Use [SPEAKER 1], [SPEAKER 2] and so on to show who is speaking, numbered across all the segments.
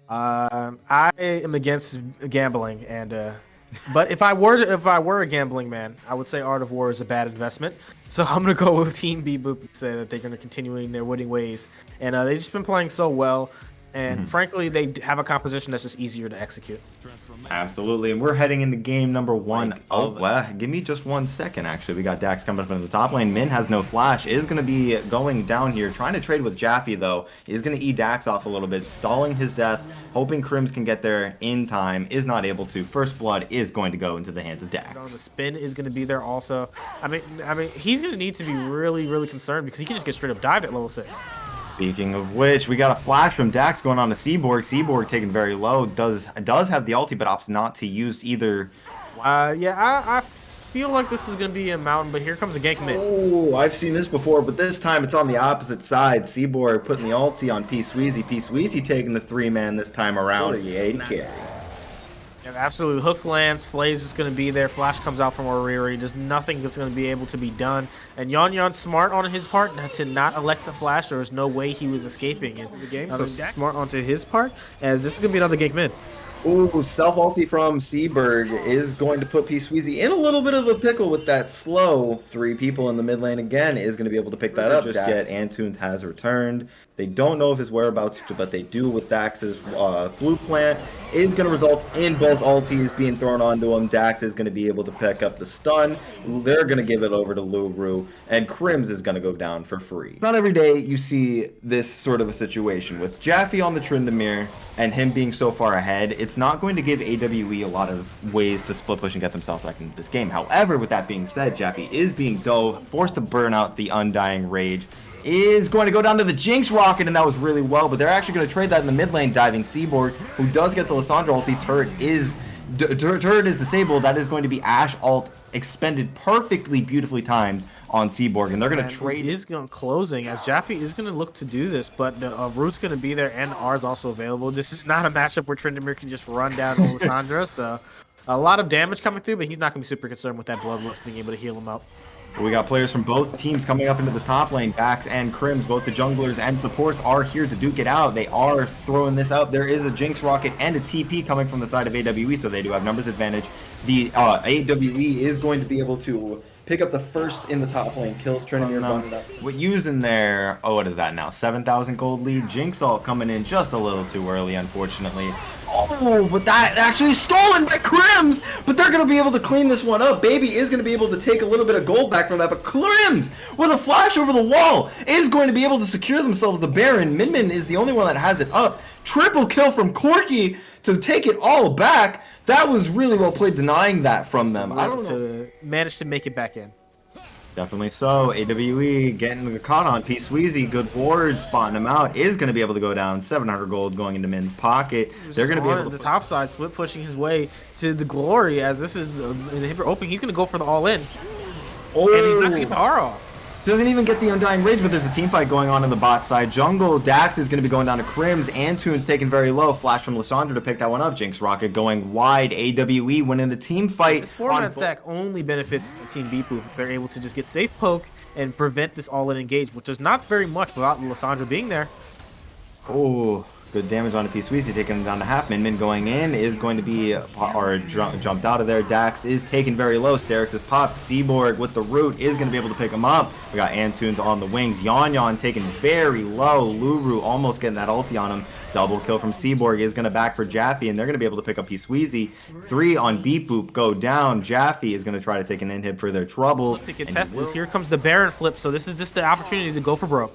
[SPEAKER 1] I am against gambling, and but if I were a gambling man, I would say Art of War is a bad investment. So I'm gonna go with Team B Boop and say that they're gonna continue in their winning ways, and they've just been playing so well. And frankly, they have a composition that's just easier to execute.
[SPEAKER 2] Absolutely, and we're heading into game number one. Oh, well, give me just 1 second, actually. We got Dax coming up into the top lane. Min has no flash, is going to be going down here, trying to trade with Jaffe, though. Is going to eat Dax off a little bit, stalling his death, hoping Crims can get there in time, is not able to. First blood is going to go into the hands of Dax.
[SPEAKER 1] The spin is going to be there also. I mean, he's going to need to be really, really concerned because he can just get straight up dived at level 6.
[SPEAKER 2] Speaking of which, we got a flash from Dax going on to Seaborg. Seaborg taken very low. Does have the ulti, but opts not to use either.
[SPEAKER 1] Yeah, I feel like this is going to be a mountain, but here comes a gank mid.
[SPEAKER 3] Oh, I've seen this before, but this time it's on the opposite side. Seaborg putting the ulti on P-Sweezy. P-Sweezy taking the 3-man this time around. 48 carry.
[SPEAKER 1] And absolutely, hook lands, Flay's just going to be there, flash comes out from Oriri, just nothing is going to be able to be done. And Yon smart on his part to not elect the flash. There was no way he was escaping in the game, so smart onto his part, as this is going to be another gank mid.
[SPEAKER 3] Ooh, self-ulti from Seaberg is going to put P-Sweezy in a little bit of a pickle with that slow. 3 people in the mid lane again is going to be able to pick that up. Just yet, Antunes has returned. They don't know of his whereabouts, but they do with Dax's blue plant. Is going to result in both ultis being thrown onto him. Dax is going to be able to pick up the stun. They're going to give it over to Luru, and Crims is going to go down for free. It's not every day you see this sort of a situation with Jaffe on the Tryndamere and him being so far ahead. It's not going to give AWE a lot of ways to split push and get themselves back into this game. However, with that being said, Jaffe is being forced to burn out the Undying Rage. Is going to go down to the Jinx Rocket, and that was really well, but they're actually going to trade that in the mid lane, diving Seaborg, who does get the Lissandra ulti. Turret is disabled. That is going to be Ashe ult expended perfectly, beautifully timed on Seaborg, and they're going to trade.
[SPEAKER 1] He is going closing, as Jaffe is going to look to do this, but Root's going to be there, and R is also available. This is not a matchup where Tryndamere can just run down Lissandra, so a lot of damage coming through, but he's not going to be super concerned with that bloodlust being able to heal him out.
[SPEAKER 2] We got players from both teams coming up into this top lane. Dax and Crims, both the junglers and supports, are here to duke it out. They are throwing this out. There is a Jinx Rocket and a TP coming from the side of AWE, so they do have numbers advantage. The AWE is going to be able to pick up the first in the top lane. Kills Tryndamere. What using their, what is that now? 7,000 gold lead. Jinx ult coming in just a little too early, unfortunately.
[SPEAKER 3] Oh, but that actually is stolen by Crims! But they're going to be able to clean this one up. Baby is going to be able to take a little bit of gold back from that, but Crims, with a flash over the wall, is going to be able to secure themselves the Baron. Min Min is the only one that has it up. Triple kill from Corki to take it all back. That was really well played, denying that from them. I don't know.
[SPEAKER 1] Manage to make it back in.
[SPEAKER 2] Definitely so. AWE getting caught on. P-Sweezy, good ward, spotting him out. Is going to be able to go down. 700 gold going into Min's pocket. They're going to be able to
[SPEAKER 1] the top side, split pushing his way to the glory, as this is an inhibitor open. He's going to go for the all-in.
[SPEAKER 3] Oh.
[SPEAKER 1] And he's not going to get the R off.
[SPEAKER 2] Doesn't even get the Undying Rage, but there's a team fight going on in the bot side. Jungle, Dax is going to be going down to Crims. Antunes taken very low. Flash from Lissandra to pick that one up. Jinx Rocket going wide. AWE winning the team fight.
[SPEAKER 1] This 4-man stack only benefits Team Beepoop if they're able to just get safe poke and prevent this all-in engage, which is not very much without Lissandra being there.
[SPEAKER 2] Oh, good damage on a P-Sweezy, taking him down to half. Min Min going in is going to be jumped out of there. Dax is taken very low. Sterix is popped. Seaborg with the root is going to be able to pick him up. We got Antunes on the wings. Yon taken very low. Luru almost getting that ulti on him. Double kill from Seaborg is going to back for Jaffe, and they're going to be able to pick up P-Sweezy. 3 on Beep Boop go down. Jaffe is going to try to take an inhib for their troubles.
[SPEAKER 1] To contest this, here comes the Baron flip, so this is just the opportunity to go for broke.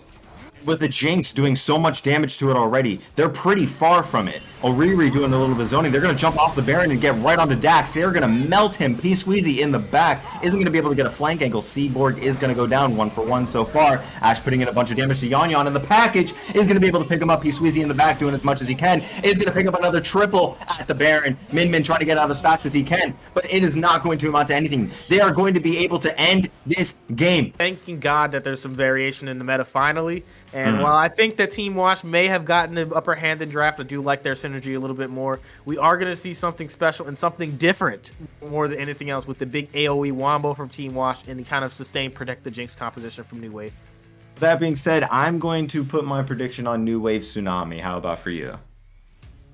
[SPEAKER 2] With the Jinx doing so much damage to it already, they're pretty far from it. Oriri doing a little bit of zoning. They're going to jump off the Baron and get right onto Dax. They're going to melt him. P-Sweezy in the back isn't going to be able to get a flank angle. Seaborg is going to go down 1 for 1 so far. Ashe putting in a bunch of damage to Yon in the package. Is going to be able to pick him up. P-Sweezy in the back doing as much as he can. Is going to pick up another triple at the Baron. Min Min trying to get out as fast as he can. But it is not going to amount to anything. They are going to be able to end this game.
[SPEAKER 1] Thanking God that there's some variation in the meta finally. And while I think that Team Wash may have gotten the upper hand in draft, I do like their synergy a little bit more. We are going to see something special and something different more than anything else with the big AoE wombo from Team Wash and the kind of sustained protect the Jinx composition from New Wave.
[SPEAKER 2] That being said, I'm going to put my prediction on New Wave Tsunami. How about for you?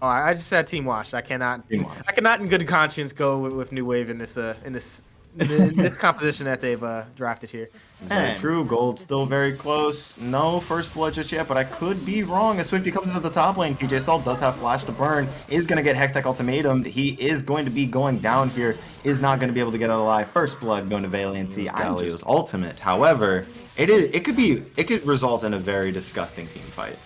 [SPEAKER 1] Oh, I just said Team Wash. I cannot.
[SPEAKER 2] Team Wash.
[SPEAKER 1] I cannot, in good conscience, go with New Wave in this composition that they've drafted here.
[SPEAKER 2] Very true. Gold still very close. No first blood just yet, but I could be wrong. As Swifty comes into the top lane, PJ Salt does have flash to burn. Is going to get Hextech ultimatum. He is going to be going down here. Is not going to be able to get out alive. First blood going to Valiancy. Galio's ultimate. However, it could result in a very disgusting team fight.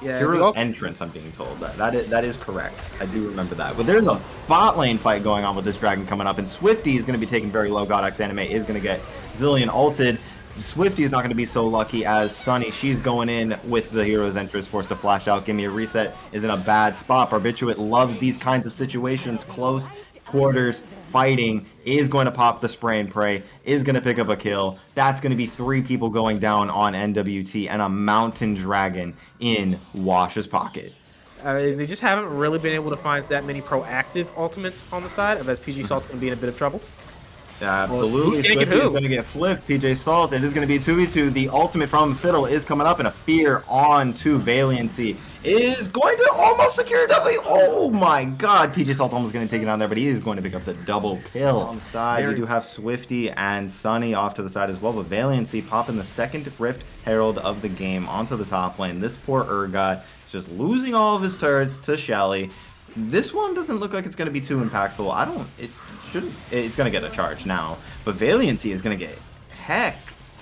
[SPEAKER 1] Yeah,
[SPEAKER 2] Hero's entrance, I'm being told. That is correct. I do remember that. But there's a bot lane fight going on with this dragon coming up, and Swifty is going to be taking very low. Godex Anime is going to get Zillion ulted. Swifty is not going to be so lucky as Sunny. She's going in with the hero's entrance, forced to flash out. Give me a reset is in a bad spot. Barbiturate loves these kinds of situations. Close quarters fighting, is going to pop the spray and pray, is going to pick up a kill. That's going to be 3 people going down on NWT and a mountain dragon in Wash's pocket.
[SPEAKER 1] They just haven't really been able to find that many proactive ultimates on the side, as PG Salt's going to be in a bit of trouble.
[SPEAKER 2] Absolutely. Swifty is going to get flipped. PJ Salt. It is going to be 2v2. The ultimate from Fiddle is coming up, and a fear on to Valiancy is going to almost secure a W. Oh my god. PJ Salt almost going to take it on there, but he is going to pick up the double kill. On the side, we do have Swifty and Sunny off to the side as well, but Valiancy popping the second Rift Herald of the game onto the top lane. This poor Urgot is just losing all of his turrets to Shelly. This one doesn't look like it's going to be too impactful. It's going to get a charge now. But Valiancy is going to get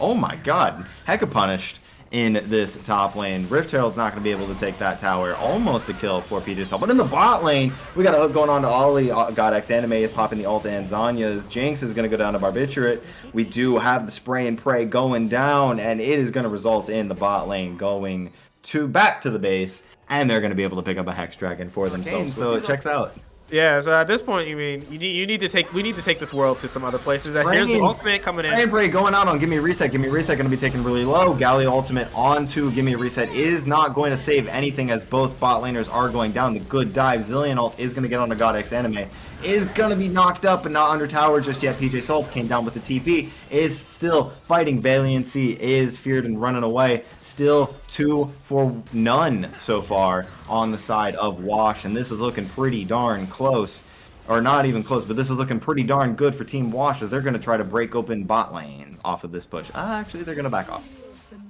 [SPEAKER 2] oh my god, hecka punished in this top lane. Rift Herald's not going to be able to take that tower. Almost a kill for PJ Salt. But in the bot lane, we got a hook going on to Ollie. Godex Anime is popping the ult and Zanya's. Jinx is going to go down to Barbiturate. We do have the spray and pray going down, and it is going to result in the bot lane going back to the base. And they're going to be able to pick up a Hex Dragon for themselves. So it checks out.
[SPEAKER 1] Yeah, so at this point, we need to take this world to some other places. Here's the ultimate coming in.
[SPEAKER 2] Spray going out on Give Me a Reset. Give Me a Reset going to be taken really low. Galio ultimate onto Give Me a Reset is not going to save anything as both bot laners are going down. The good dive. Zillion ult is going to get on the Godex Anime. Is going to be knocked up and not under tower just yet. PJ Salt came down with the TP. Is still fighting. Valiancy is feared and running away. Still 2 for none so far on the side of Wash. And this is looking pretty darn close. Or not even close, but this is looking pretty darn good for Team Wash as they're going to try to break open bot lane off of this push. Actually, they're going to back off.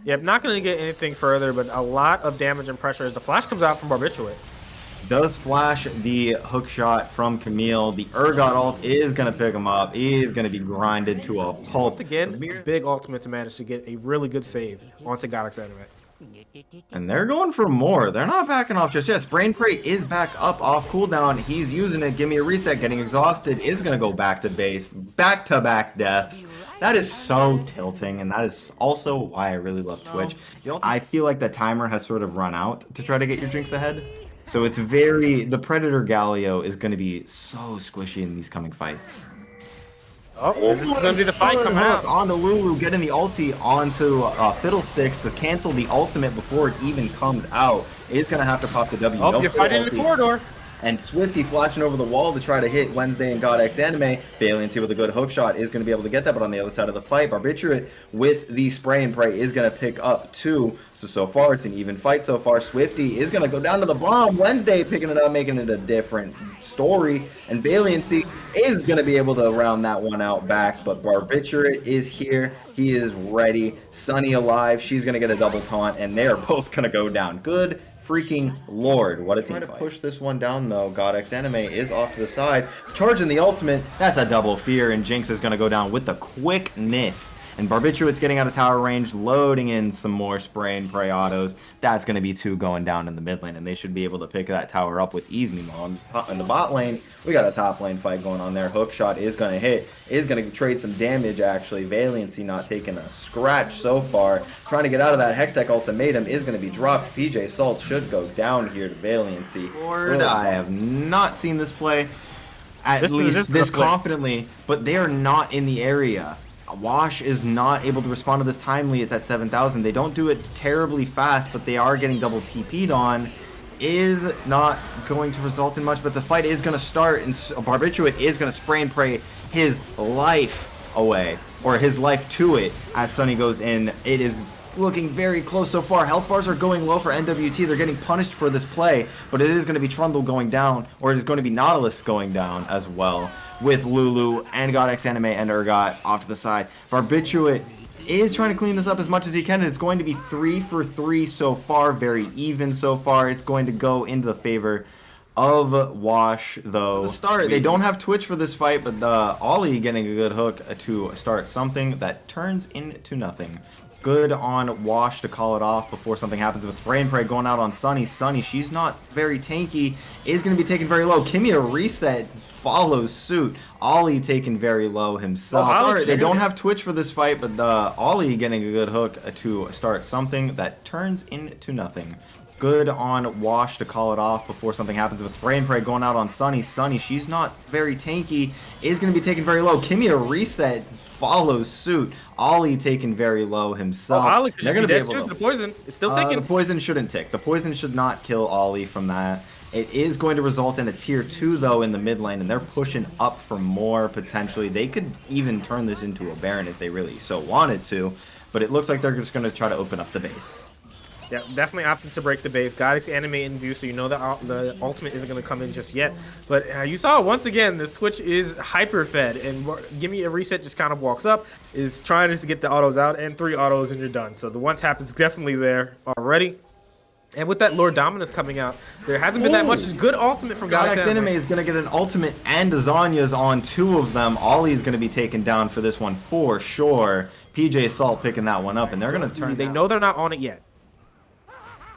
[SPEAKER 1] Yep, not going to get anything further, but a lot of damage and pressure as the flash comes out from Barbiturate.
[SPEAKER 2] Does flash the hook shot from Camille. The Urgot ult is going to pick him up. He's going to be grinded to a pulp.
[SPEAKER 1] Once again, a big ultimate to manage to get a really good save onto Godex Anime.
[SPEAKER 2] And they're going for more. They're not backing off just yet. Spray and Pray is back up off cooldown. He's using it. Give me a reset. Getting exhausted. Is going to go back to base. Back-to-back deaths. That is so tilting, and that is also why I really love Twitch. I feel like the timer has sort of run out to try to get your drinks ahead. So it's the Predator Galio is going to be so squishy in these coming fights.
[SPEAKER 1] Oh, this is going to be the fight coming out.
[SPEAKER 2] On to Lulu, getting the ulti onto Fiddlesticks to cancel the ultimate before it even comes out. Is going to have to pop the W.
[SPEAKER 1] Oh, you're fighting in the corridor.
[SPEAKER 3] And Swifty flashing over the wall to try to hit Wednesday and Godex Anime. Valiancy with a good hook shot is going to be able to get that, but on the other side of the fight, Barbiturate with the spray and pray is going to pick up 2. So far, it's an even fight so far. Swifty is going to go down to the bomb. Wednesday picking it up, making it a different story. And Valiancy is going to be able to round that one out back, but Barbiturate is here. He is ready. Sunny alive. She's going to get a double taunt, and they are both going to go down. Good freaking lord, what a team fight. Trying to push this one down though. Godex Anime is off to the side, charging the ultimate. That's a double fear, and Jinx is going to go down with the quickness. And Barbiturate's getting out of tower range, loading in some more spray and pray autos. That's going to be 2 going down in the mid lane, and they should be able to pick that tower up with ease. Meanwhile, in the bot lane, we got a top lane fight going on there. Hook shot is going to hit, is going to trade some damage actually. Valiancy not taking a scratch so far. Trying to get out of that Hextech ultimatum is going to be dropped. PJ Salt should go down here to Valiancy. Lord, I have not seen this play at least this confidently, but they are not in the area. Wash is not able to respond to this timely. It's at 7,000. They don't do it terribly fast, but they are getting double TP'd on. Is not going to result in much, but the fight is going to start, and Barbiturate is going to spray and pray his life away, or his life to it, as Sunny goes in. It is looking very close so far. Health bars are going low for NWT. They're getting punished for this play, but it is going to be Trundle going down, or it is going to be Nautilus going down as well, with Lulu and GodX Anime and Urgot off to the side. Barbiturate is trying to clean this up as much as he can, and it's going to be 3 for 3 so far, very even so far. It's going to go into the favor of Wash, though. To start, they don't have Twitch for this fight, but Ollie getting a good hook to start something that turns into nothing. Good on Wash to call it off before something happens, but Spray and Pray going out on Sunny. Sunny, she's not very tanky, is going to be taken very low. Kimia reset follows suit. Ollie taken very low himself. They don't have Twitch for this fight, but Ollie getting a good hook to start something that turns into nothing. Good on Wash to call it off before something happens, but Spray and Pray going out on Sunny. Sunny, she's not very tanky, is going to be taken very low. Kimia reset follows suit. Ollie taken very low himself.
[SPEAKER 1] Ollie could just be dead too. The poison is still taking.
[SPEAKER 3] The poison shouldn't tick. The poison should not kill Ollie from that. It is going to result in a tier 2 though in the mid lane, and they're pushing up for more potentially. They could even turn this into a Baron if they really so wanted to, but it looks like they're just going to try to open up the base.
[SPEAKER 1] Yeah, definitely opted to break the base. GodX Anime in view, so you know that the ultimate isn't going to come in just yet. But you saw once again, this Twitch is hyper-fed, and Give Me a Reset just kind of walks up, is trying to get the autos out, and 3 autos and you're done. So the one tap is definitely there already. And with that Lord Dominus coming out, there hasn't been that much. It's good ultimate from
[SPEAKER 3] GodX Anime is going to get an ultimate, and Zanya's on 2 of them. Ollie's going to be taken down for this one for sure. PJ Salt picking that one up, and they're going to turn.
[SPEAKER 1] They know they're not on it yet.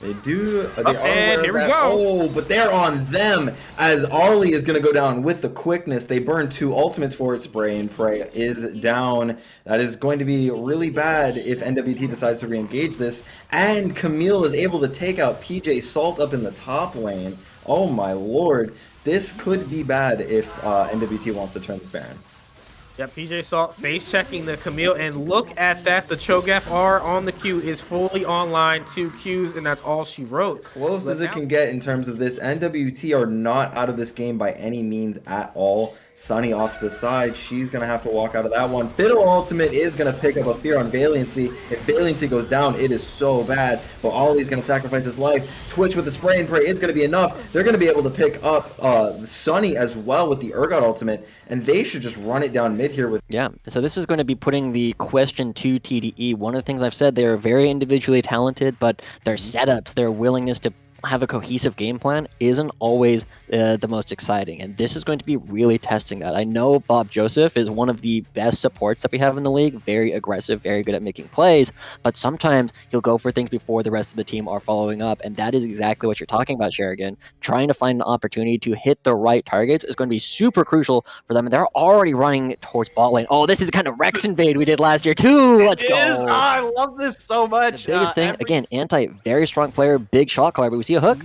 [SPEAKER 3] They do.
[SPEAKER 1] And here we go.
[SPEAKER 3] Oh, but they're on them as Ollie is going to go down with the quickness. They burn 2 ultimates for it. Spray and Pray is down. That is going to be really bad if NWT decides to re-engage this. And Camille is able to take out PJ Salt up in the top lane. Oh my lord. This could be bad if NWT wants to turn this Baron.
[SPEAKER 1] Yep, PJ Salt face checking the Camille, and look at that. The Cho'Gath R on the Q is fully online, 2 Qs, and that's all she wrote.
[SPEAKER 3] As close as it can get in terms of this. NWT are not out of this game by any means at all. Sunny off to the side. She's going to have to walk out of that one. Fiddle ultimate is going to pick up a fear on Valiancy. If Valiancy goes down, it is so bad. But Ollie's going to sacrifice his life. Twitch with the Spray and Pray is going to be enough. They're going to be able to pick up Sunny as well with the Urgot ultimate. And they should just run it down mid here with...
[SPEAKER 4] Yeah, so this is going to be putting the question to TDE. One of the things I've said, they are very individually talented, but their setups, their willingness to have a cohesive game plan isn't always the most exciting, and this is going to be really testing that. I know Bob Joseph is one of the best supports that we have in the league, very aggressive, very good at making plays, but sometimes he'll go for things before the rest of the team are following up, and that is exactly what you're talking about, Sherigan. Trying to find an opportunity to hit the right targets is going to be super crucial for them, and they're already running towards bot lane. Oh, this is the kind of Rex invade we did last year too. Let's go.
[SPEAKER 5] Oh, I love this so much.
[SPEAKER 4] The biggest thing, again, Anti, very strong player, big shot caller, but we see a hook.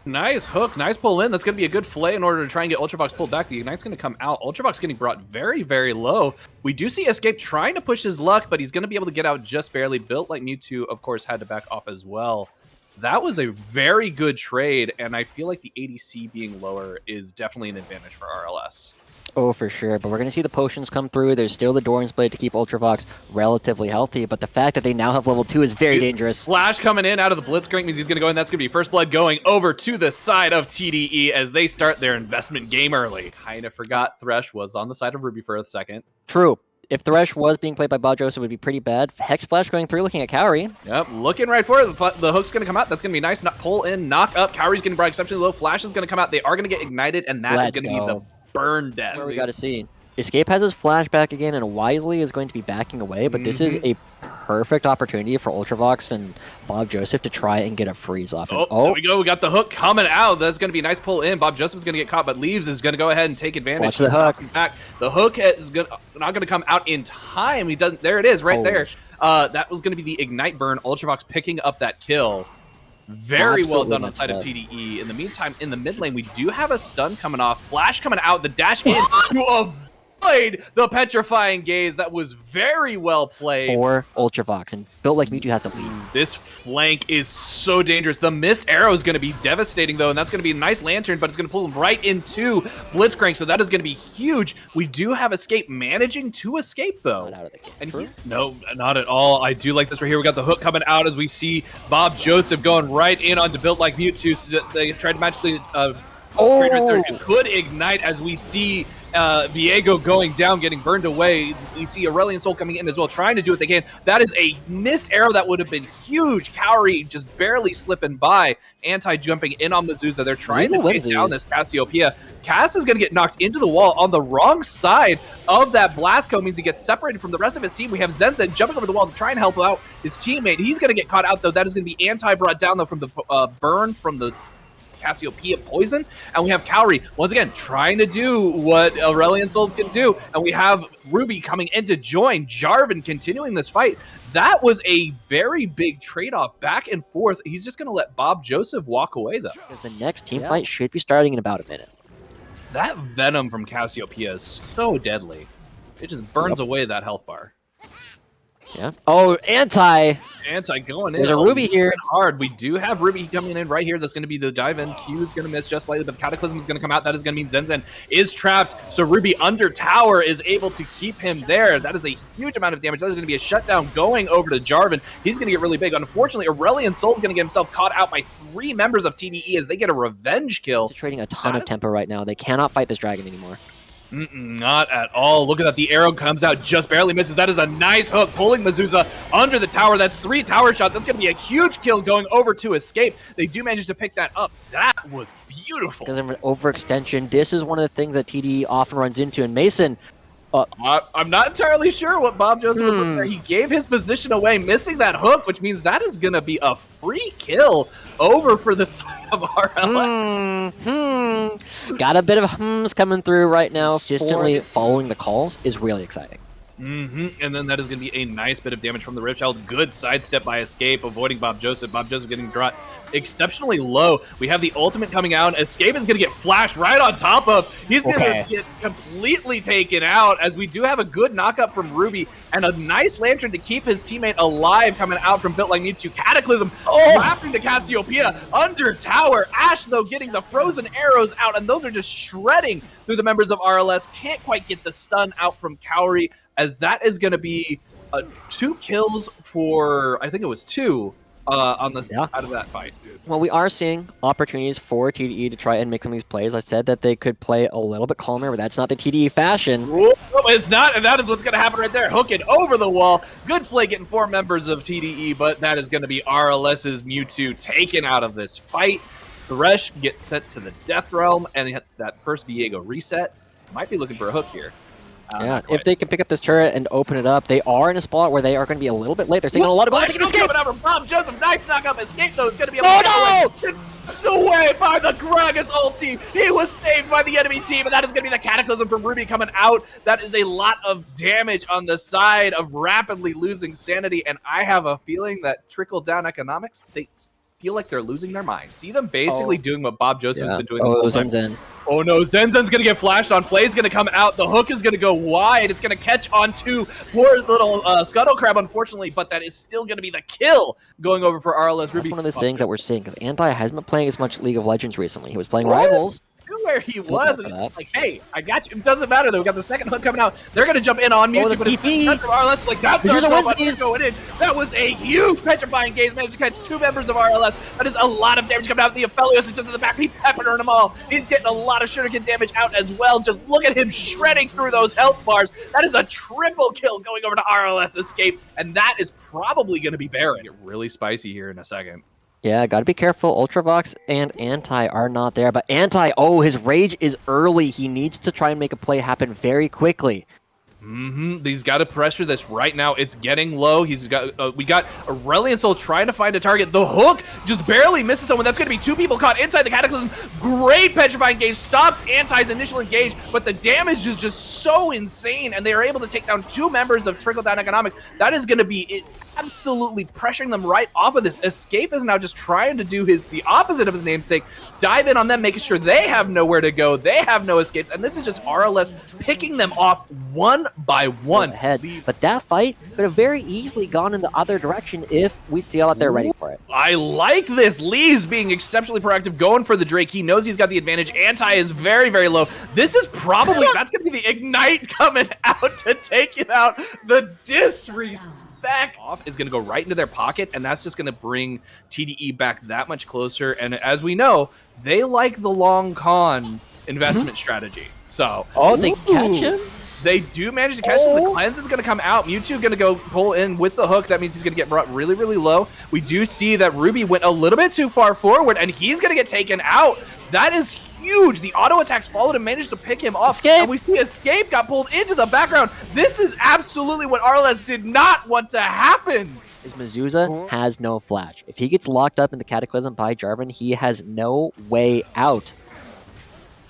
[SPEAKER 5] Nice hook, nice pull in. That's going to be a good flay in order to try and get Ultravox pulled back. The Ignite's going to come out. Ultravox getting brought very, very low. We do see Escape trying to push his luck, but he's going to be able to get out just barely. Built like Mewtwo, of course, had to back off as well. That was a very good trade, and I feel like the ADC being lower is definitely an advantage for RLS.
[SPEAKER 4] Oh, for sure, but we're going to see the potions come through. There's still the Doran's Blade to keep Ultravox relatively healthy, but the fact that they now have level 2 is very dangerous.
[SPEAKER 5] Flash coming in out of the Blitzcrank means he's going to go in. That's going to be First Blood going over to the side of TDE as they start their investment game early. Kind of forgot Thresh was on the side of Ruby for a second.
[SPEAKER 4] True. If Thresh was being played by Bob Joseph, it would be pretty bad. Hex Flash going through, looking at Cowrie.
[SPEAKER 5] Yep, looking right for it. The hook's going to come out. That's going to be nice. Pull in, knock up. Cowrie's getting brought exceptionally low. Flash is going to come out. They are going to get ignited, and that is going to be the burn death.
[SPEAKER 4] Where we got to see. Escape has his flashback again, and Wisely is going to be backing away, but this is a perfect opportunity for Ultravox and Bob Joseph to try and get a freeze off him.
[SPEAKER 5] There we go. We got the hook coming out. That's going to be a nice pull in. Bob Joseph's going to get caught, but Leaves is going to go ahead and take advantage.
[SPEAKER 4] Watch the hook.
[SPEAKER 5] Back. The hook is not going to come out in time. He doesn't. There it is, right there. That was going to be the Ignite burn. Ultravox picking up that kill. Very well done on the side of TDE. In the meantime, in the mid lane, we do have a stun coming off. Flash coming out. The dash in to the Petrifying Gaze. That was very well played.
[SPEAKER 4] For Ultravox, and Built Like Mewtwo has to lead.
[SPEAKER 5] This flank is so dangerous. The missed arrow is going to be devastating, though, and that's going to be a nice lantern, but it's going to pull him right into Blitzcrank, so that is going to be huge. We do have Escape managing to escape, though.
[SPEAKER 4] Not out of the game.
[SPEAKER 5] And no, not at all. I do like this right here. We got the hook coming out as we see Bob Joseph going right in onto Built Like Mewtwo. So they tried to match the trainer. It could ignite as we see Viego going down, getting burned away. You see Aurelion Sol coming in as well, trying to do what they can. That is a missed arrow that would have been huge. Kaori just barely slipping by. Anti-jumping in on Mizuza. They're trying to face down this Cassiopeia. Cass is going to get knocked into the wall on the wrong side of that blast cone, means he gets separated from the rest of his team. We have Zenzen jumping over the wall to try and help out his teammate. He's going to get caught out, though. That is going to be brought down, though, from the burn from the Cassiopeia poison. And we have Kaori once again trying to do what Aurelion Souls can do, and we have Ruby coming in to join Jarvan, continuing this fight. That was a very big trade-off back and forth. He's just going to let Bob Joseph walk away, though.
[SPEAKER 4] The next team fight should be starting in about a minute.
[SPEAKER 5] That Venom from Cassiopeia is so deadly. It just burns away that health bar.
[SPEAKER 4] Yeah. Oh, Anti
[SPEAKER 5] going in.
[SPEAKER 4] There's a Ruby here.
[SPEAKER 5] Hard. We do have Ruby coming in right here. That's going to be the dive in. Q is going to miss just slightly, but Cataclysm is going to come out. That is going to mean Zenzen is trapped. So Ruby under tower is able to keep him there. That is a huge amount of damage. That is going to be a shutdown going over to Jarvan. He's going to get really big. Unfortunately, Aurelion Sol's going to get himself caught out by 3 members of TDE as they get a revenge kill.
[SPEAKER 4] They're trading a ton of tempo right now. They cannot fight this dragon anymore.
[SPEAKER 5] Not at all. Look at that. The arrow comes out, just barely misses. That is a nice hook, pulling Mizuza under the tower. That's 3 tower shots. That's going to be a huge kill going over to Escape. They do manage to pick that up. That was beautiful.
[SPEAKER 4] Because of an overextension, this is one of the things that TDE often runs into. And Mason...
[SPEAKER 5] I'm not entirely sure what Bob Joseph was looking there. He gave his position away, missing that hook, which means that is going to be a free kill over for the side of RLS.
[SPEAKER 4] Got a bit of hums coming through right now. Consistently following the calls is really exciting.
[SPEAKER 5] And then that is going to be a nice bit of damage from the Riftchild. Good sidestep by Escape, avoiding Bob Joseph. Bob Joseph getting dropped exceptionally low. We have the ultimate coming out. Escape is going to get flashed right on top of. He's going to get completely taken out, as we do have a good knockup from Ruby and a nice lantern to keep his teammate alive coming out from Built Like Mewtwo. Cataclysm wrapping the Cassiopeia under tower. Ash, though, getting the frozen arrows out, and those are just shredding through the members of RLS. Can't quite get the stun out from Kaori, as that is going to be 2 kills for, I think it was 2 on the side of that fight.
[SPEAKER 4] Well, we are seeing opportunities for TDE to try and make some of these plays. I said that they could play a little bit calmer, but that's not the TDE fashion.
[SPEAKER 5] Whoa, it's not, and that is what's going to happen right there. Hooking over the wall. Good play getting 4 members of TDE, but that is going to be RLS's Mewtwo taken out of this fight. Thresh gets sent to the Death Realm, and that first Viego reset. Might be looking for a hook here.
[SPEAKER 4] Yeah, if they can pick up this turret and open it up, they are in a spot where they are going to be a little bit late. They're taking a lot of gold.
[SPEAKER 5] Coming out from Bob Joseph. Nice knock-up. Escape, though, is going to be able to get away by the Gragas ulti. He was saved by the enemy team, and that is going to be the Cataclysm from Ruby coming out. That is a lot of damage on the side of rapidly losing sanity, and I have a feeling that trickle-down economics, they feel like they're losing their mind. See them basically doing what Bob Joseph's been doing.
[SPEAKER 4] Zenzen.
[SPEAKER 5] Oh no, Zenzen's going to get flashed on. Flay's going to come out. The hook is going to go wide. It's going to catch onto poor little Scuttle Crab, unfortunately, but that is still going to be the kill going over for RLS Ruby.
[SPEAKER 4] That's one of the things that we're seeing, because Anti hasn't been playing as much League of Legends recently. He was playing Rivals.
[SPEAKER 5] Where he was, and he's like, hey, I got you. It doesn't matter, though. We got the second hook coming out. They're going to jump in on Mewtwo, but it's of RLS. Like, that's our going in. That was a huge Petrifying Gaze. Managed to catch 2 members of RLS. That is a lot of damage coming out. The Aphelios is just in the back. He's peppering them all. He's getting a lot of shuriken damage out as well. Just look at him shredding through those health bars. That is a triple kill going over to RLS Escape, and that is probably going to be Baron. Get really spicy here in a second.
[SPEAKER 4] Yeah, got to be careful. Ultravox and Anti are not there, but Anti, his rage is early. He needs to try and make a play happen very quickly.
[SPEAKER 5] He's got to pressure this right now. It's getting low. He's got we got Aurelion Sol trying to find a target. The hook just barely misses someone. That's going to be 2 people caught inside the Cataclysm. Great Petrifying Gaze stops Anti's initial engage, but the damage is just so insane, and they are able to take down 2 members of Trickle Down Economics. That is going to be absolutely pressuring them right off of this. Escape is now just trying to do the opposite of his namesake, dive in on them, making sure they have nowhere to go, they have no escapes, and this is just RLS picking them off one by one.
[SPEAKER 4] Ahead. But that fight could have very easily gone in the other direction if we see that they're ready for it.
[SPEAKER 5] I like this. Leaves being exceptionally proactive, going for the Drake. He knows he's got the advantage. Anti is very, very low. This is probably, that's going to be the Ignite coming out to take it out. The disrespect is going to go right into their pocket, and that's just going to bring TDE back that much closer. And as we know, they like the long con investment strategy. So,
[SPEAKER 4] they catch him?
[SPEAKER 5] They do manage to catch him. The cleanse is going to come out. Mewtwo going to go pull in with the hook. That means he's going to get brought really, really low. We do see that Ruby went a little bit too far forward, and he's going to get taken out. That is huge. The auto attacks followed and managed to pick him off.
[SPEAKER 4] Escape.
[SPEAKER 5] And we see Escape got pulled into the background. This is absolutely what RLS did not want to happen.
[SPEAKER 4] Mezusa has no flash. If he gets locked up in the Cataclysm by Jarvan, he has no way out.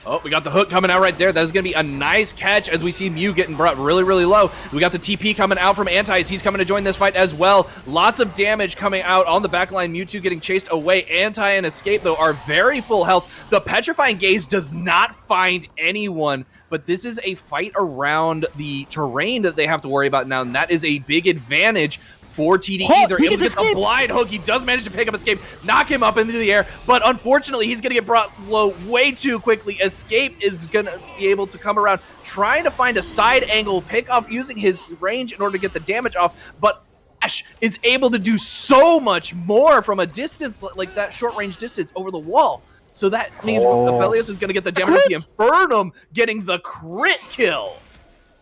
[SPEAKER 5] Oh, we got the hook coming out right there. That is going to be a nice catch as we see Mew getting brought really, really low. We got the TP coming out from Anti as he's coming to join this fight as well. Lots of damage coming out on the backline. Mewtwo getting chased away. Anti and Escape, though, are very full health. The Petrifying Gaze does not find anyone, but this is a fight around the terrain that they have to worry about now, and that is a big advantage for TDE. They're able to get the blind hook. He does manage to pick up Escape, knock him up into the air, but unfortunately, he's going to get brought low way too quickly. Escape is going to be able to come around, trying to find a side angle pick off using his range in order to get the damage off, but Ash is able to do so much more from a distance, like that short range distance over the wall. So that means Aphelios is going to get the damage with the Infernum getting the crit kill.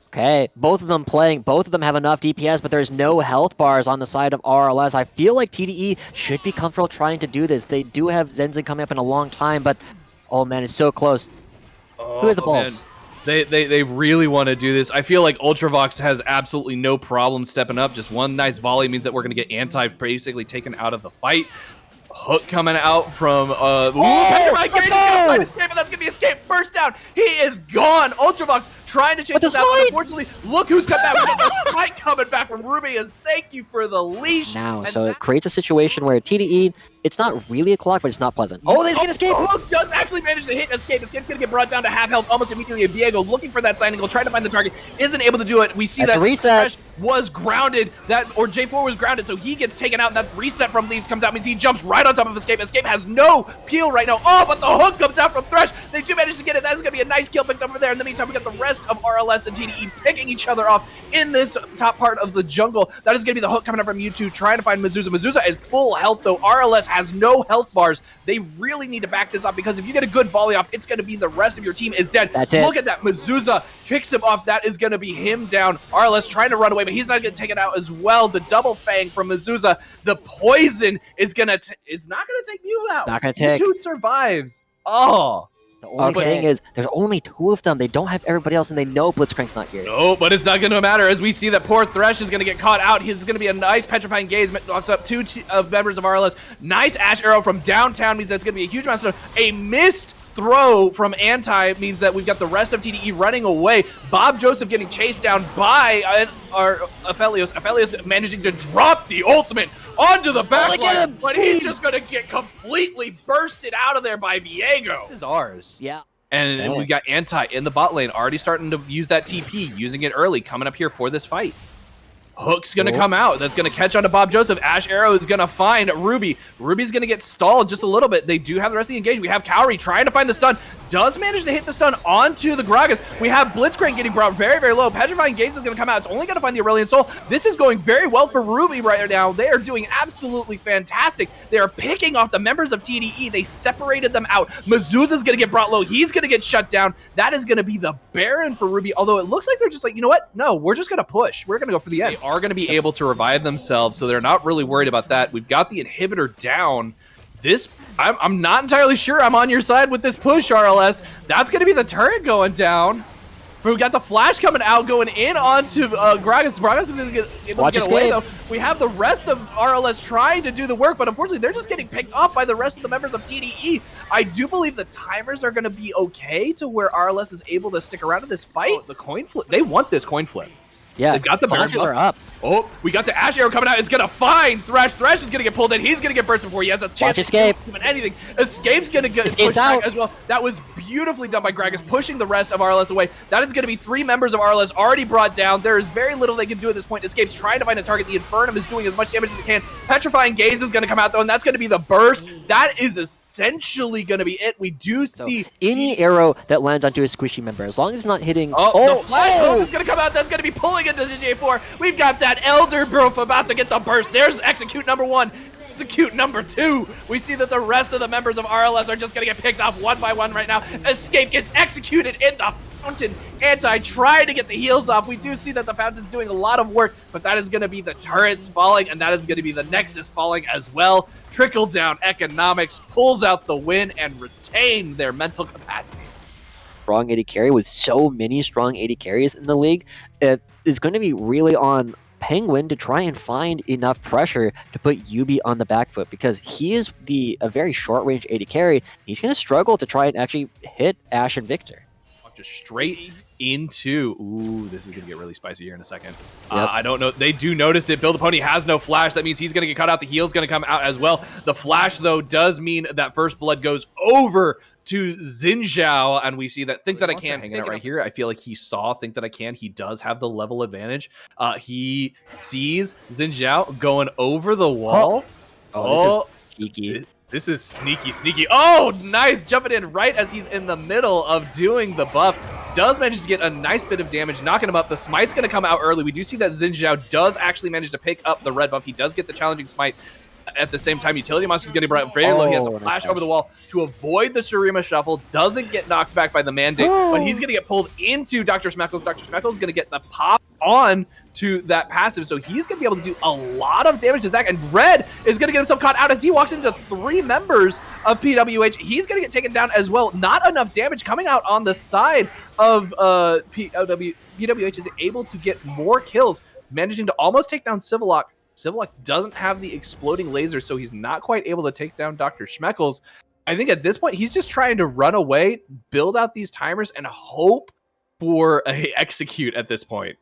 [SPEAKER 4] Okay, both of them have enough DPS, but there's no health bars on the side of RLS. I feel like TDE should be comfortable trying to do this. They do have Zenzi coming up in a long time, but oh man, it's so close. Who has the balls?
[SPEAKER 5] They really want to do this. I feel like Ultravox has absolutely no problem stepping up. Just one nice volley means that we're going to get Anti basically taken out of the fight. Hook coming out from Petrifying Gaze is gonna find Escape, and that's gonna be Escape. First down, he is gone. Ultravox trying to chase this out, but unfortunately, look who's come back. We got the spike coming back from Ruby as thank you for the leash.
[SPEAKER 4] Now, so it creates a situation where TDE, it's not really a clock, but it's not pleasant. Oh, they get Escape!
[SPEAKER 5] Hook does actually manage to hit Escape. Escape's gonna get brought down to half health almost immediately. Diego looking for that side angle, trying to find the target, isn't able to do it. We see that Fresh was grounded, or J4 was grounded, so he gets taken out, and that reset from Leaves comes out, means he jumps right on top of Escape. Escape has no peel right now. Oh, but the hook comes out from Thresh. They do manage to get it. That is gonna be a nice kill picked up over there. In the meantime, we got the rest of RLS and TDE picking each other off in this top part of the jungle. That is gonna be the hook coming up from Mewtwo, trying to find Mezusa. Mezusa is full health, though. RLS has no health bars. They really need to back this up, because if you get a good volley off, it's going to be the rest of your team is dead.
[SPEAKER 4] That's it.
[SPEAKER 5] Look at that. Mezusa kicks him off. That is going to be him down. RLS trying to run away, but he's not going to take it out as well. The double fang from Mezusa. The poison is going to it's not going to take Mew out.
[SPEAKER 4] Not going to take.
[SPEAKER 5] Mewtwo survives. Oh.
[SPEAKER 4] The only thing is, there's only 2 of them. They don't have everybody else, and they know Blitzcrank's not here.
[SPEAKER 5] No, but it's not going to matter, as we see that poor Thresh is going to get caught out. He's going to be a nice Petrifying Gaze, knocks up 2 members of RLS. Nice Ash Arrow from downtown means that's going to be a huge amount of stuff. A missed throw from Anti means that we've got the rest of TDE running away. Bob Joseph getting chased down by our Aphelios. Aphelios managing to drop the ultimate onto the backline, but he's just going to get completely bursted out of there by Viego. This is ours.
[SPEAKER 4] Yeah.
[SPEAKER 5] And we got Anti in the bot lane, already starting to use that TP, using it early, coming up here for this fight. Hook's going to come out. That's going to catch onto Bob Joseph. Ash Arrow is going to find Ruby. Ruby's going to get stalled just a little bit. They do have the rest of the engage. We have Cowrie trying to find the stun. Does manage to hit the stun onto the Gragas. We have Blitzcrank getting brought very, very low. Petrifying Gaze is going to come out. It's only going to find the Aurelion Soul. This is going very well for Ruby right now. They are doing absolutely fantastic. They are picking off the members of TDE. They separated them out. Mezusa's going to get brought low. He's going to get shut down. That is going to be the Baron for Ruby. Although it looks like they're just like, you know what? No, we're just going to push. We're going to go for the end. They are going to be able to revive themselves, so they're not really worried about that. We've got the inhibitor down. I'm not entirely sure I'm on your side with this push, RLS. That's going to be the turret going down. We've got the flash coming out, going in onto Gragas. Gragas is going to get able to get away, though. We have the rest of RLS trying to do the work, but unfortunately, they're just getting picked off by the rest of the members of TDE. I do believe the timers are going to be okay to where RLS is able to stick around in this fight. The coin flip. They want this coin flip.
[SPEAKER 4] Yeah,
[SPEAKER 5] they've got the Baron
[SPEAKER 4] flashes
[SPEAKER 5] buff.
[SPEAKER 4] are up.
[SPEAKER 5] Oh, we got the Ash Arrow coming out. It's going to find Thresh. Thresh is going to get pulled in. He's going to get burst before he has a chance
[SPEAKER 4] Watch Escape.
[SPEAKER 5] to do anything. Escape's going to get pushed
[SPEAKER 4] out
[SPEAKER 5] back as well. That was beautifully done by Gragas, pushing the rest of RLS away. That is going to be 3 members of RLS already brought down. There is very little they can do at this point. Escape's trying to find a target. The Infernum is doing as much damage as it can. Petrifying Gaze is going to come out, though, and that's going to be the burst. That is essentially going to be it. We do see...
[SPEAKER 4] any arrow that lands onto a squishy member, as long as it's not hitting...
[SPEAKER 5] the flash is going to come out. That's going to be pulling into the J4. We've got that Elder Broof about to get the burst. There's execute number 1. Execute number 2. We see that the rest of the members of RLS are just going to get picked off one by one right now. Escape gets executed in the fountain. Anti try to get the heals off. We do see that the fountain's doing a lot of work, but that is going to be the turrets falling, and that is going to be the Nexus falling as well. Trickle down economics pulls out the win and retain their mental capacities.
[SPEAKER 4] Strong AD carry with so many strong AD carries in the league, it is going to be really on Penguin to try and find enough pressure to put YUBI on the back foot, because he is a very short range AD carry. He's going to struggle to try and actually hit Ash and Victor.
[SPEAKER 5] Just straight into... Ooh, this is going to get really spicy here in a second.
[SPEAKER 4] Yep.
[SPEAKER 5] I don't know. They do notice it. Bill the Pony has no flash. That means he's going to get cut out. The heal's going to come out as well. The flash, though, does mean that first blood goes over to Xin Zhao, and we see that Think That I Can hanging out right here. I feel like he saw Think That I Can. He does have the level advantage. He sees Xin Zhao going over the wall.
[SPEAKER 4] Oh, this is cheeky.
[SPEAKER 5] This is sneaky, sneaky. Oh, nice. Jumping in right as he's in the middle of doing the buff. Does manage to get a nice bit of damage, knocking him up. The smite's going to come out early. We do see that Xin Zhao does actually manage to pick up the red buff. He does get the challenging smite. At the same time, Utility Monster is getting brought very low. He has to flash over the wall to avoid the Surima Shuffle. Doesn't get knocked back by the Mandate, but he's going to get pulled into Dr. Smeckles. Dr. Smeckles is going to get the pop on to that passive, so he's going to be able to do a lot of damage to Zach. And Red is going to get himself caught out as he walks into 3 members of PWH. He's going to get taken down as well. Not enough damage coming out on the side of PWH is able to get more kills, managing to almost take down Civilock. Civilock doesn't have the exploding laser, so he's not quite able to take down Dr. Schmeckles. I think at this point, he's just trying to run away, build out these timers, and hope for a execute at this point.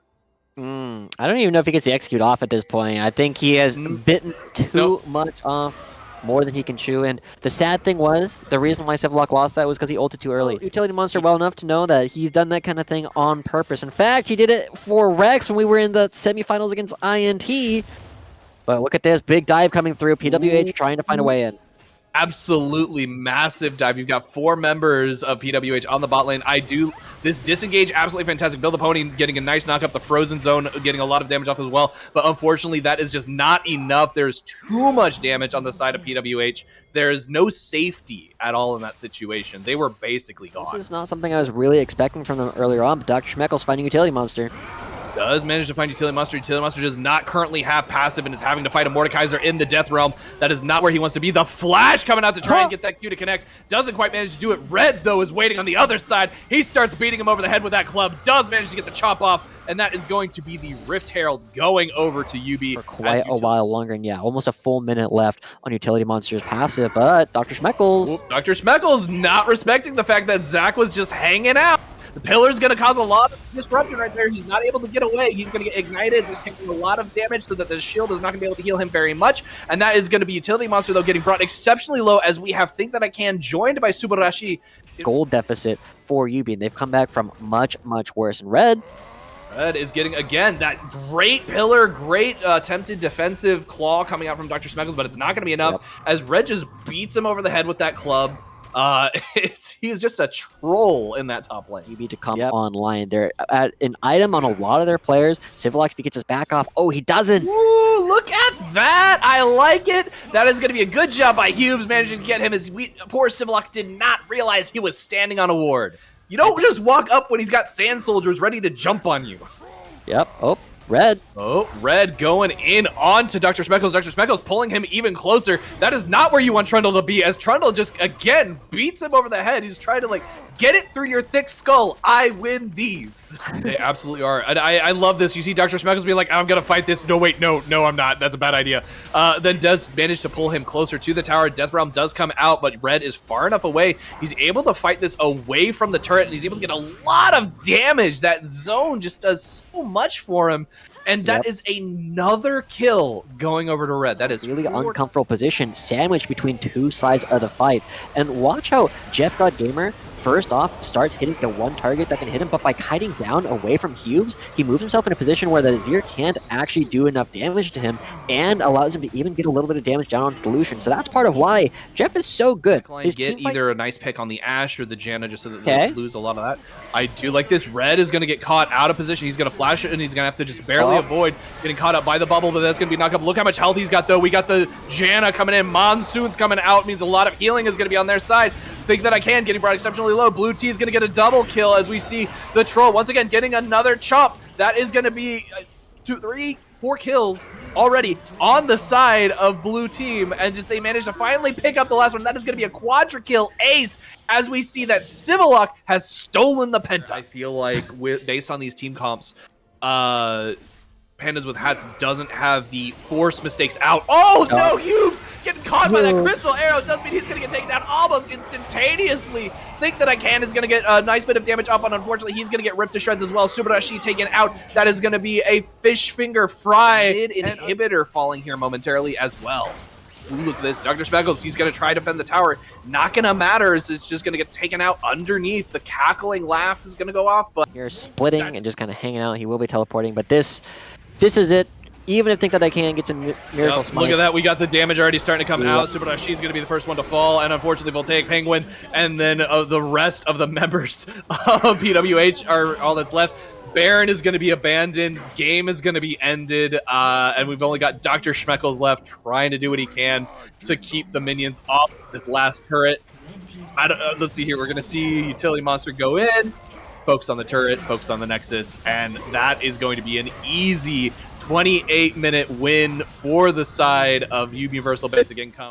[SPEAKER 4] I don't even know if he gets the execute off at this point. I think he has bitten too much off, more than he can chew. And the sad thing was, the reason why Civilock lost that was because he ulted too early. Utility Monster well enough to know that he's done that kind of thing on purpose. In fact, he did it for Rex when we were in the semifinals against INT. But look at this, big dive coming through. PWH trying to find a way in.
[SPEAKER 5] Absolutely massive dive. You've got 4 members of PWH on the bot lane. This disengage, absolutely fantastic. Bill the Pony getting a nice knock up the frozen zone, getting a lot of damage off as well. But unfortunately, that is just not enough. There's too much damage on the side of PWH. There is no safety at all in that situation. They were basically gone.
[SPEAKER 4] This is not something I was really expecting from them earlier on, but Dr. Schmeckles finding Utility Monster.
[SPEAKER 5] Does manage to find Utility Monster. Utility Monster does not currently have passive and is having to fight a Mordekaiser in the Death Realm. That is not where he wants to be. The flash coming out to try and get that Q to connect. Doesn't quite manage to do it. Red, though, is waiting on the other side. He starts beating him over the head with that club. Does manage to get the chop off. And that is going to be the Rift Herald going over to YUBI.
[SPEAKER 4] For quite a while longer. And yeah, almost a full minute left on Utility Monster's passive. But Dr. Schmeckles.
[SPEAKER 5] Dr. Schmeckles not respecting the fact that Zach was just hanging out. The pillar's going to cause a lot of disruption right there. He's not able to get away. He's going to get ignited. He's taking a lot of damage so that the shield is not going to be able to heal him very much. And that is going to be Utility Monster, though, getting brought exceptionally low as we have Think That I Can joined by Subarashi.
[SPEAKER 4] Gold deficit for YUBI, and they've come back from much, much worse. And Red
[SPEAKER 5] is getting, again, that great pillar, great attempted defensive claw coming out from Dr. Smeckles, but it's not going to be enough as Red just beats him over the head with that club. He's just a troll in that top lane.
[SPEAKER 4] YUBI to come online. They're at an item on a lot of their players. Civilock, if he gets his back off. Oh, he doesn't.
[SPEAKER 5] Ooh, look at that. I like it. That is going to be a good job by Hughes managing to get him. Poor Civilock did not realize he was standing on a ward. You don't just walk up when he's got sand soldiers ready to jump on you.
[SPEAKER 4] Yep. Oh, Red.
[SPEAKER 5] Oh, Red going in onto Dr. Smeckles. Dr. Smeckles pulling him even closer. That is not where you want Trundle to be, as Trundle just, again, beats him over the head. He's trying to, Get it through your thick skull. I win these. They absolutely are. And I love this. You see Dr. Schmeckles being like, I'm going to fight this. No, wait, no, I'm not. That's a bad idea. Then does manage to pull him closer to the tower. Death Realm does come out, but Red is far enough away. He's able to fight this away from the turret, and he's able to get a lot of damage. That zone just does so much for him. And that is another kill going over to Red. That is
[SPEAKER 4] really uncomfortable position, sandwiched between two sides of the fight. And watch how Jeff God Gamer, first off, starts hitting the one target that can hit him, but by kiting down away from Hubes, he moves himself in a position where the Azir can't actually do enough damage to him and allows him to even get a little bit of damage down on Dilution. So that's part of why Jeff is so good.
[SPEAKER 5] His get either a nice pick on the Ashe or the Janna just so that they lose a lot of that. I do like this. Red is going to get caught out of position. He's going to flash it, and he's going to have to just barely avoid getting caught up by the bubble, but that's going to be knocked up. Look how much health he's got, though. We got the Janna coming in. Monsoon's coming out. Means a lot of healing is going to be on their side. Think that I can, getting brought exceptionally low. Blue T is going to get a double kill as we see the Troll once again getting another chop. That is going to be 2, 3, 4 kills already on the side of Blue Team, and just they managed to finally pick up the last one. That is going to be a quadra kill ace as we see that Civillock has stolen the Penta. I feel like based on these team comps, Pandas with Hats doesn't have the force mistakes out. Oh no, Hughes getting caught by that crystal arrow. Does mean he's going to get taken down almost instantaneously. Think that I can is going to get a nice bit of damage up, and unfortunately he's going to get ripped to shreds as well. Subarashi taken out. That is going to be a fish finger fry. Inhibitor falling here momentarily as well. Ooh, look at this. Dr. Speckles, he's going to try to defend the tower. Not going to matter. It's just going to get taken out underneath. The cackling laugh is going to go off, but
[SPEAKER 4] you're splitting and just kind of hanging out. He will be teleporting, but this is it. Even if Think That I Can gets a miracle smite.
[SPEAKER 5] Look at that. We got the damage already starting to come out. Subarashi's going to be the first one to fall, and unfortunately Voltaic Penguin, and then the rest of the members of PWH are all that's left. Baron is going to be abandoned. Game is going to be ended, and we've only got Dr. Schmeckles left trying to do what he can to keep the minions off this last turret. Let's see here. We're going to see Utility Monster go in, focus on the turret, focus on the Nexus, and that is going to be an easy 28-minute win for the side of Universal Basic Income.